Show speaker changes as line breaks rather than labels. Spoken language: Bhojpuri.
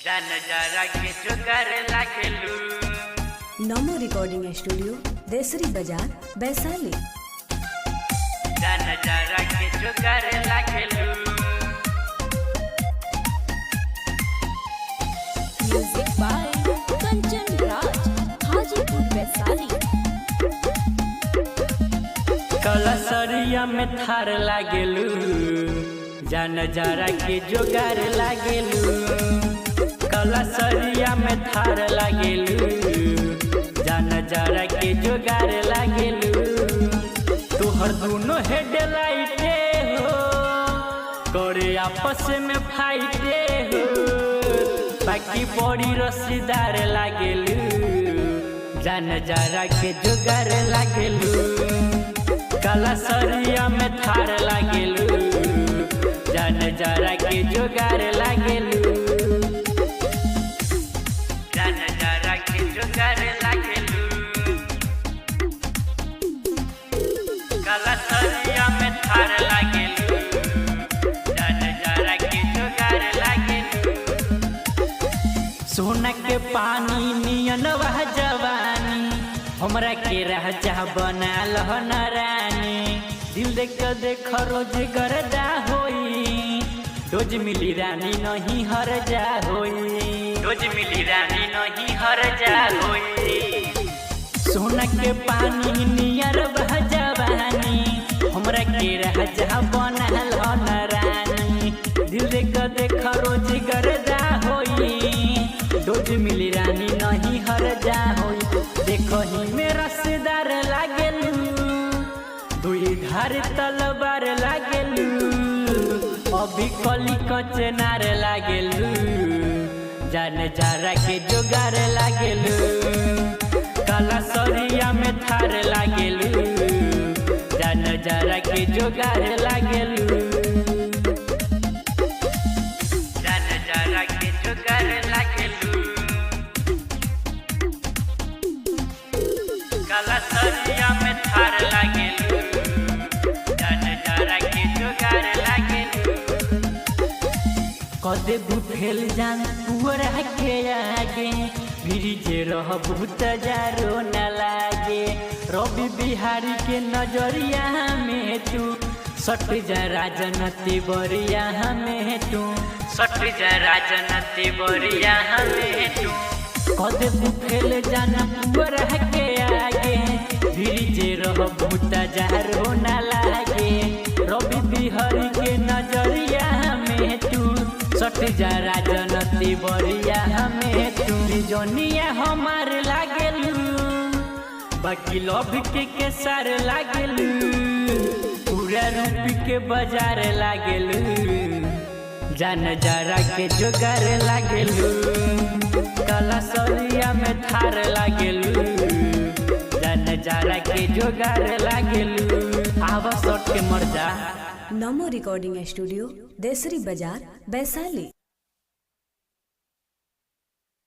जा नजारा के जोकर लागेलू।
नमो रिकॉर्डिंग स्टूडियो देसरी बाजार वैशाली।
जा नजारा के जोकर लागेलू।
Music by Kanchan Raj, Hajipur Vaishali.
कलसरिया में थार लागेलू। जा नजारा के जोगार लागेलू। कलसरिया में थार लागेलू। जा नजारा के जोगार लागेलू। तोहर दोनों हेडलाइटे हो करे आपस में फाइटे हो। बाकी बड़ी रसीदार लागेलू। जा नजारा के जोगार लागेलू। कलसरिया में थार लागेलू। जा नजारा के जोगार लागेलू। जा नजारा के जोगार लागेलू। कलसरिया में थार लागेलू। जा नजारा के जोगार लागेलू। सोना के पानी नियन वह जवानी हमरा के राजा बना लह न रानी। दिल देख रोज गरदा होई। रोज मिली रानी नहीं हर जा होई। रोज मिली रानी नहीं हर जा होई। सोना के पानी नियर बह जवानी हमरा के राजा बना लह न रानी। दिल देख रोज गरदा होई। रोज मिली रानी नहीं हर जा होई। देखो ही में रसदार लागेलू। दुई धार तलवार लागेलू। अभी कली कचनार लागेलू। जा नजारा के जोगार लागेलू। कलसरिया में थार लागेलू। जा नजारा के जोगार लागेलू। जा नजारा के जोगार लागेलू। कलसरिया में थार लागेलू। जा नजारा के जोगार लागेलू। कदे बुफेल जान पुअरा के आगे भिरी जे रह बहुत जारो न लागे। रवि बिहारी के नजरिया में तू सट जा राजनती बरिया में तू। सट जा राजनती बरिया में तू। कदे बुफेल जान पुअरा के आगे भिरी जे रह बहुत जारो न लागे। रवि बिहारी के नजरिया में तू सट जा राजनती बरिया में तू। जनिया हमार लागेलू। बाकी लव के सार लागेलू। पूरा रूप के बाजार लागेलू। जा नजारा के जोगार लागेलू। कलसरिया में थार लागेलू। जा नजारा के जोगार लागेलू। आवा सट के मर जा।
नमो रिकॉर्डिंग स्टूडियो देसरी बाजार वैशाली।